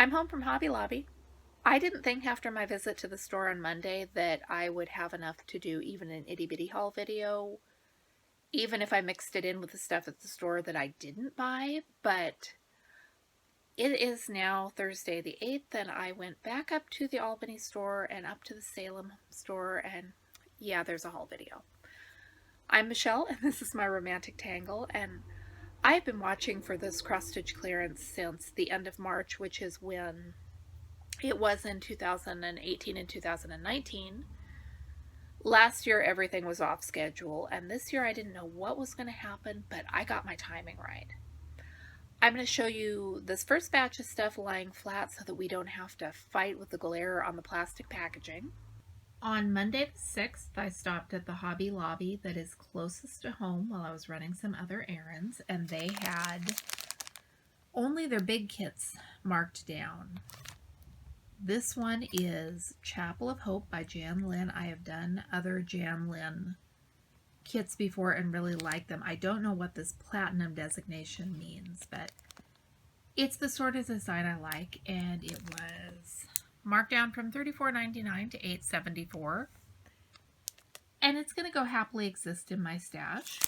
I'm home from Hobby Lobby. I didn't think after my visit to the store on Monday that I would have enough to do even an itty bitty haul video, even if I mixed it in with the stuff at the store that I didn't buy. But it is now Thursday the 8th, and I went back up to the Albany store and up to the Salem store, and yeah, there's a haul video. I'm Michelle, and this is my romantic tangle, and I've been watching for this cross stitch clearance since the end of March, which is when it was in 2018 and 2019. Last year, everything was off schedule, and this year I didn't know what was going to happen, but I got my timing right. I'm going to show you this first batch of stuff lying flat so that we don't have to fight with the glare on the plastic packaging. On Monday the 6th, I stopped at the Hobby Lobby that is closest to home while I was running some other errands, and they had only their big kits marked down. This one is Chapel of Hope by Jan Lynn. I have done other Jan Lynn kits before and really like them. I don't know what this platinum designation means, but it's the sort of design I like, and it was marked down from $34.99 to $8.74, and it's going to go happily exist in my stash.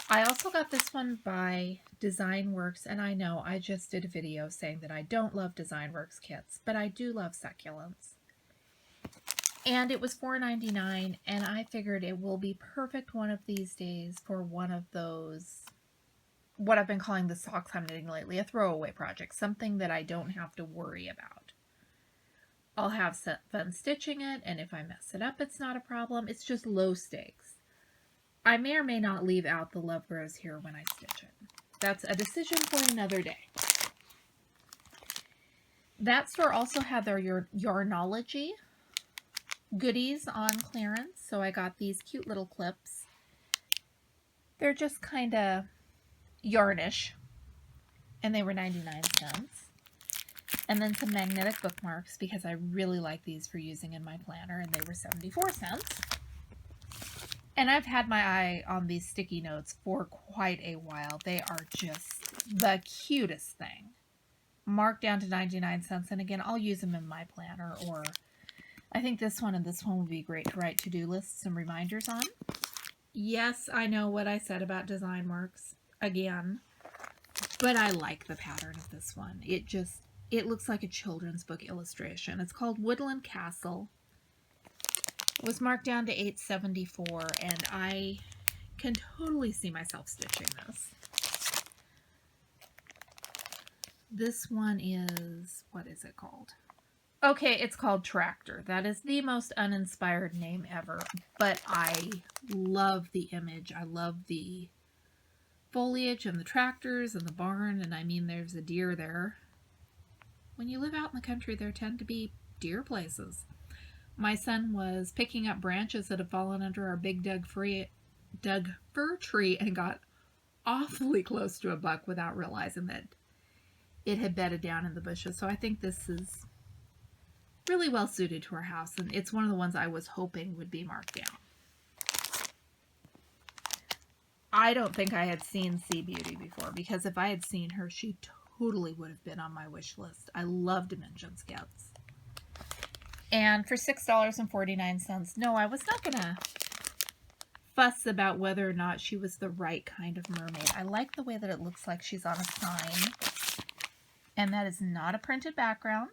I also got this one by DesignWorks, and I know I just did a video saying that I don't love DesignWorks kits, but I do love succulents. And it was $4.99, and I figured it will be perfect one of these days for one of those, what I've been calling the socks I'm knitting lately, a throwaway project, something that I don't have to worry about. I'll have fun stitching it, and if I mess it up, it's not a problem. It's just low stakes. I may or may not leave out the love grows here when I stitch it. That's a decision for another day. That store also had their Yarnology goodies on clearance, so I got these cute little clips. They're just kind of yarnish, and they were 99 cents. And then some magnetic bookmarks, because I really like these for using in my planner, and they were 74 cents. And I've had my eye on these sticky notes for quite a while. They are just the cutest thing. Marked down to 99 cents, and again, I'll use them in my planner, or I think this one and this one would be great to write to-do lists and reminders on. Yes, I know what I said about DesignWorks again, but I like the pattern of this one. It looks like a children's book illustration. It's called Woodland Castle. It was marked down to $8.74, and I can totally see myself stitching this. This one is, what is it called? Okay, it's called Tractor. That is the most uninspired name ever, but I love the image. I love the foliage and the tractors and the barn, and I mean, there's a deer there. When you live out in the country, there tend to be deer places. My son was picking up branches that had fallen under our big Doug fir tree and got awfully close to a buck without realizing that it had bedded down in the bushes. So I think this is really well suited to our house, and it's one of the ones I was hoping would be marked down. I don't think I had seen Sea Beauty before, because if I had seen her, she totally would have been on my wish list. I love Dimensions kits. And for $6.49, no, I was not going to fuss about whether or not she was the right kind of mermaid. I like the way that it looks like she's on a sign. And that is not a printed background.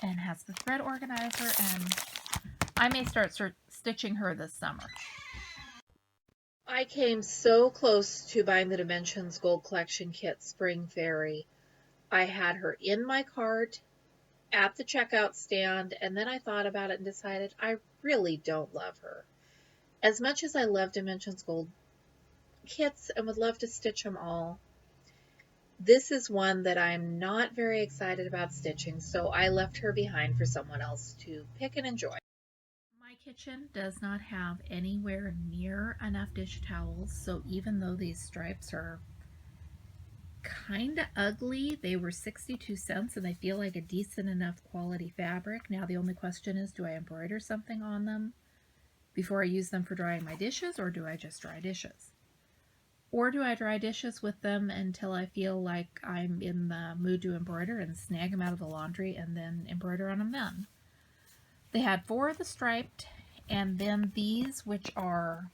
And has the thread organizer. And I may start stitching her this summer. I came so close to buying the Dimensions Gold Collection Kit Spring Fairy. I had her in my cart at the checkout stand, and then I thought about it and decided I really don't love her. As much as I love Dimensions Gold kits and would love to stitch them all, this is one that I'm not very excited about stitching, so I left her behind for someone else to pick and enjoy. My kitchen does not have anywhere near enough dish towels, so even though these stripes are kind of ugly, they were 62 cents, and they feel like a decent enough quality fabric. Now the only question is, do I embroider something on them before I use them for drying my dishes, or do I just dry dishes? Or do I dry dishes with them until I feel like I'm in the mood to embroider and snag them out of the laundry and then embroider on them then? They had 4 of the striped, and then these, which are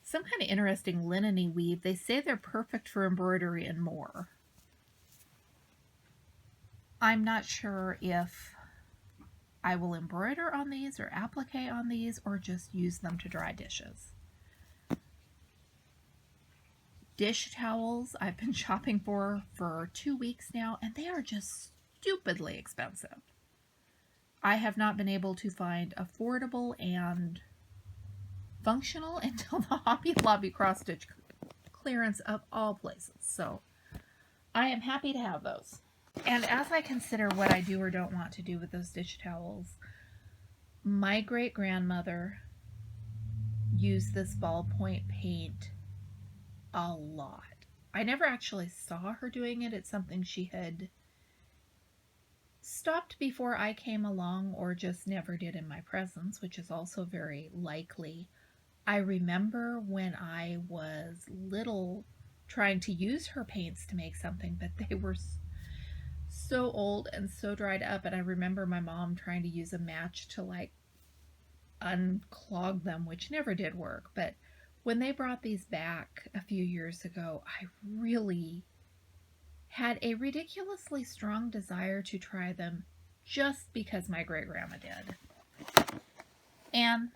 some kind of interesting linen-y weave. They say they're perfect for embroidery and more. I'm not sure if I will embroider on these or applique on these or just use them to dry dishes. Dish towels I've been shopping for 2 weeks now, and they are just stupidly expensive. I have not been able to find affordable and functional until the Hobby Lobby cross-stitch clearance of all places. So I am happy to have those. And as I consider what I do or don't want to do with those dish towels, my great-grandmother used this ballpoint paint a lot. I never actually saw her doing it. It's something she had stopped before I came along or just never did in my presence, which is also very likely. I remember when I was little trying to use her paints to make something, but they were so old and so dried up, and I remember my mom trying to use a match to like unclog them, which never did work. But when they brought these back a few years ago, I really had a ridiculously strong desire to try them just because my great-grandma did. And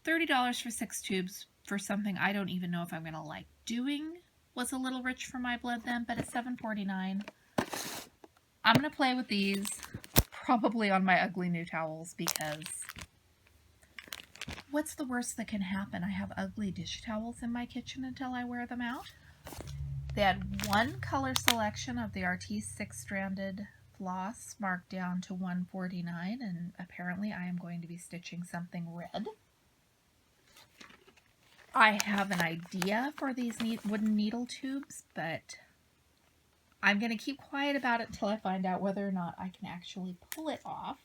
$30 for 6 tubes for something I don't even know if I'm going to like doing was a little rich for my blood then, but at $7.49, I'm going to play with these probably on my ugly new towels, because what's the worst that can happen? I have ugly dish towels in my kitchen until I wear them out. They had one color selection of the Artis 6-stranded floss marked down to $149, and apparently I am going to be stitching something red. I have an idea for these wooden needle tubes, but I'm going to keep quiet about it until I find out whether or not I can actually pull it off.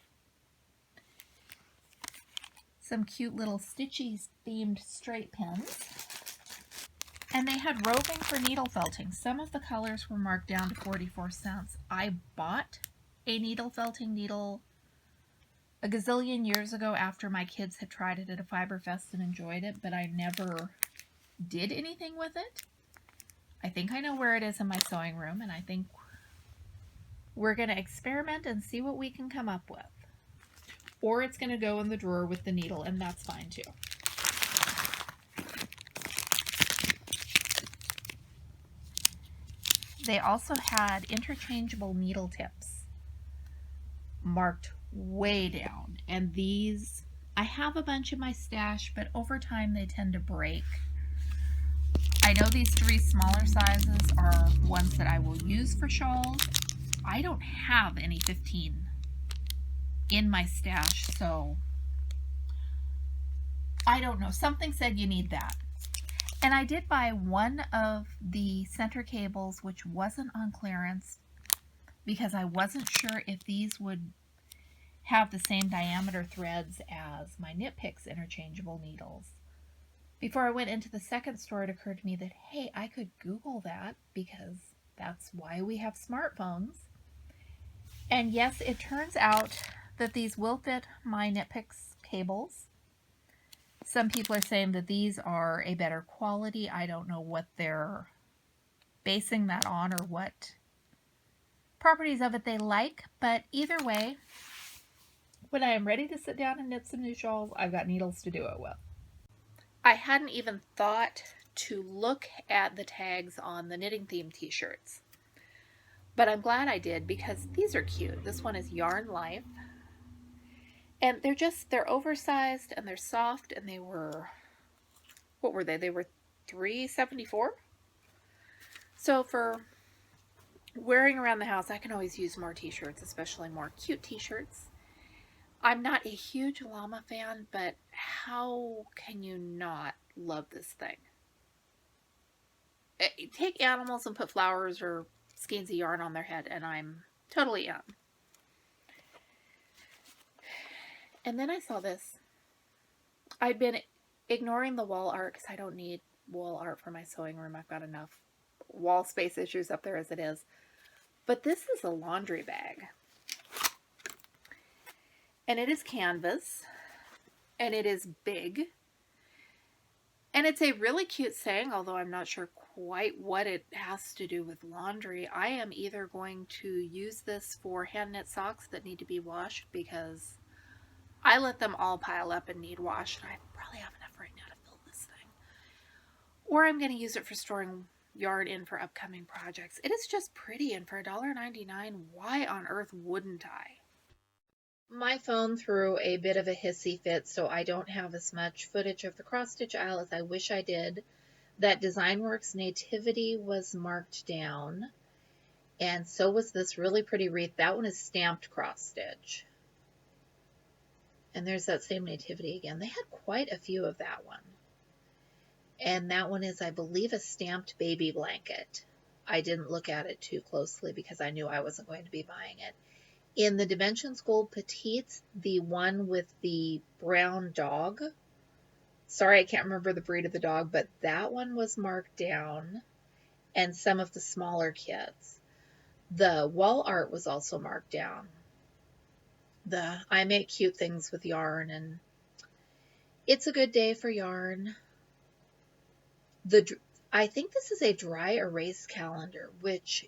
Some cute little Stitchies themed straight pins. And they had roving for needle felting. Some of the colors were marked down to 44 cents. I bought a needle felting needle a gazillion years ago after my kids had tried it at a Fiber Fest and enjoyed it, but I never did anything with it. I think I know where it is in my sewing room, and I think we're going to experiment and see what we can come up with. Or it's going to go in the drawer with the needle, and that's fine too. They also had interchangeable needle tips marked way down. And these, I have a bunch in my stash, but over time they tend to break. I know these 3 smaller sizes are ones that I will use for shawls. I don't have any 15 in my stash, so I don't know. Something said you need that. And I did buy one of the center cables, which wasn't on clearance, because I wasn't sure if these would have the same diameter threads as my Knit Picks interchangeable needles. Before I went into the second store, it occurred to me that, hey, I could Google that, because that's why we have smartphones. And yes, it turns out that these will fit my Knit Picks cables. Some people are saying that these are a better quality. I don't know what they're basing that on or what properties of it they like, but either way, when I am ready to sit down and knit some new shawls, I've got needles to do it with. I hadn't even thought to look at the tags on the knitting theme t-shirts, but I'm glad I did, because these are cute. This one is Yarn Life. And they're oversized and they're soft, and they were, what were they? They were $3.74. So for wearing around the house, I can always use more t-shirts, especially more cute t-shirts. I'm not a huge llama fan, but how can you not love this thing? Take animals and put flowers or skeins of yarn on their head, and I'm totally in. And then I saw this. I'd been ignoring the wall art because I don't need wall art for my sewing room. I've got enough wall space issues up there as it is. But this is a laundry bag. And it is canvas. And it is big. And it's a really cute saying, although I'm not sure quite what it has to do with laundry. I am either going to use this for hand knit socks that need to be washed, because I let them all pile up and need washed. I probably have enough right now to fill this thing. Or I'm going to use it for storing yarn in for upcoming projects. It is just pretty, and for $1.99, why on earth wouldn't I? My phone threw a bit of a hissy fit, so I don't have as much footage of the cross stitch aisle as I wish I did. That DesignWorks Nativity was marked down, and so was this really pretty wreath. That one is stamped cross stitch. And there's that same Nativity again. They had quite a few of that one. And that one is, I believe, a stamped baby blanket. I didn't look at it too closely because I knew I wasn't going to be buying it. In the Dimensions Gold Petites, the one with the brown dog, sorry, I can't remember the breed of the dog, but that one was marked down, and some of the smaller kits. The wall art was also marked down. I make cute things with yarn, and it's a good day for yarn. I think this is a dry erase calendar, which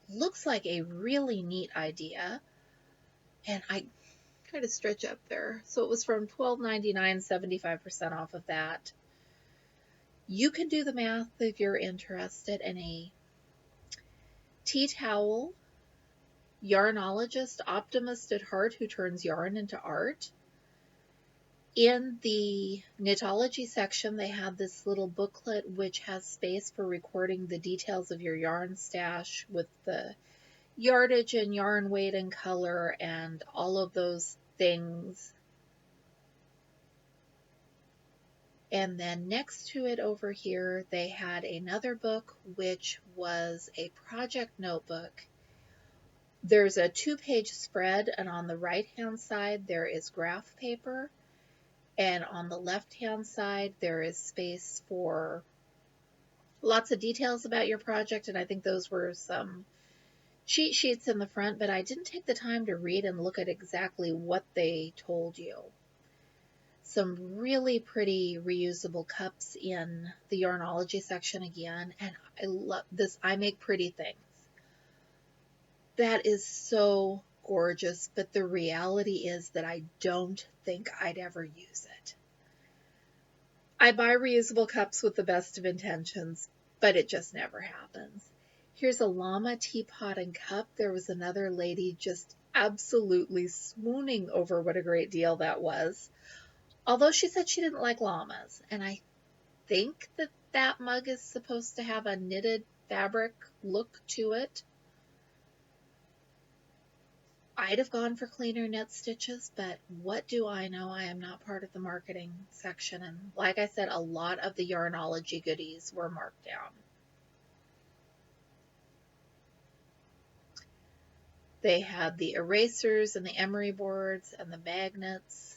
looks like a really neat idea. And I try to stretch up there. So it was from $12.99, 75% off of that. You can do the math if you're interested in a tea towel, yarnologist, optimist at heart who turns yarn into art. In the knitology section, they have this little booklet which has space for recording the details of your yarn stash with the yardage and yarn weight and color and all of those things. And then next to it over here, they had another book which was a project notebook. There's a 2-page spread, and on the right-hand side, there is graph paper. And on the left-hand side, there is space for lots of details about your project. And I think those were some cheat sheets in the front, but I didn't take the time to read and look at exactly what they told you. Some really pretty reusable cups in the Yarnology section again. And I love this. I make pretty things. That is so gorgeous, but the reality is that I don't think I'd ever use it. I buy reusable cups with the best of intentions, but it just never happens. Here's a Llama Teapot and Cup. There was another lady just absolutely swooning over what a great deal that was. Although she said she didn't like llamas, and I think that mug is supposed to have a knitted fabric look to it. I'd have gone for cleaner knit stitches, but what do I know? I am not part of the marketing section. And like I said, a lot of the Yarnology goodies were marked down. They had the erasers and the emery boards and the magnets.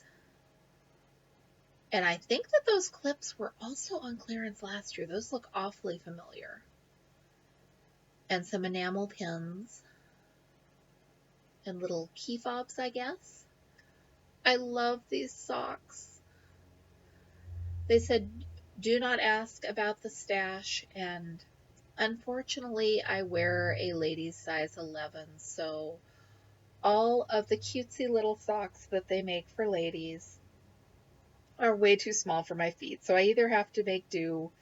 And I think that those clips were also on clearance last year. Those look awfully familiar. And some enamel pins. And little key fobs, I guess. I love these socks. They said, do not ask about the stash, and unfortunately I wear a ladies size 11, so all of the cutesy little socks that they make for ladies are way too small for my feet, so I either have to make do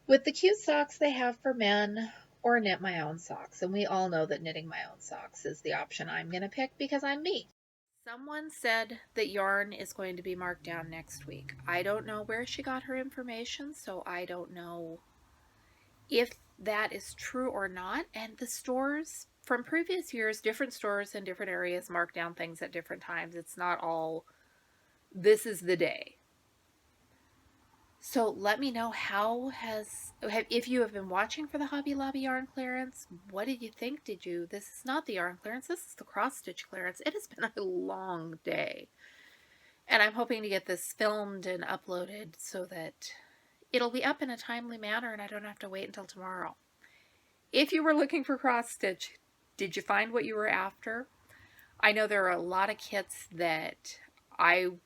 with the cute socks they have for men or knit my own socks. And we all know that knitting my own socks is the option I'm going to pick because I'm me. Someone said that yarn is going to be marked down next week. I don't know where she got her information, so I don't know if that is true or not. And the stores from previous years, different stores in different areas mark down things at different times. It's not all, this is the day. So let me know if you have been watching for the Hobby Lobby yarn clearance, what did you think? This is not the yarn clearance, this is the cross stitch clearance. It has been a long day. And I'm hoping to get this filmed and uploaded so that it'll be up in a timely manner and I don't have to wait until tomorrow. If you were looking for cross stitch, did you find what you were after? I know there are a lot of kits that I'm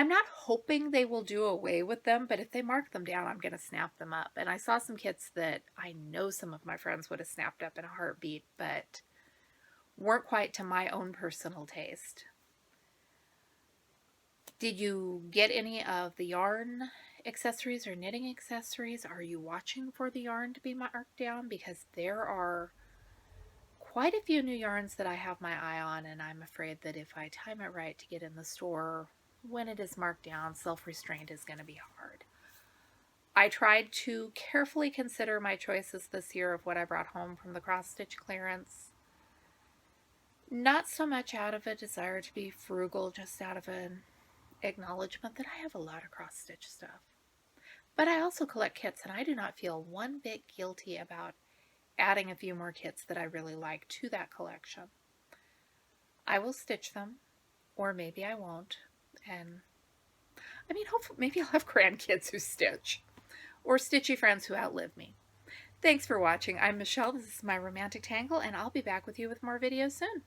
not hoping they will do away with them, but if they mark them down, I'm going to snap them up. And I saw some kits that I know some of my friends would have snapped up in a heartbeat, but weren't quite to my own personal taste. Did you get any of the yarn accessories or knitting accessories? Are you watching for the yarn to be marked down? Because there are quite a few new yarns that I have my eye on, and I'm afraid that if I time it right to get in the store when it is marked down, self-restraint is going to be hard. I tried to carefully consider my choices this year of what I brought home from the cross-stitch clearance. Not so much out of a desire to be frugal, just out of an acknowledgement that I have a lot of cross-stitch stuff. But I also collect kits, and I do not feel one bit guilty about adding a few more kits that I really like to that collection. I will stitch them, or maybe I won't. And I mean, hopefully, maybe I'll have grandkids who stitch, or stitchy friends who outlive me. Thanks for watching. I'm Michelle. This is my Romantic Tangle, and I'll be back with you with more videos soon.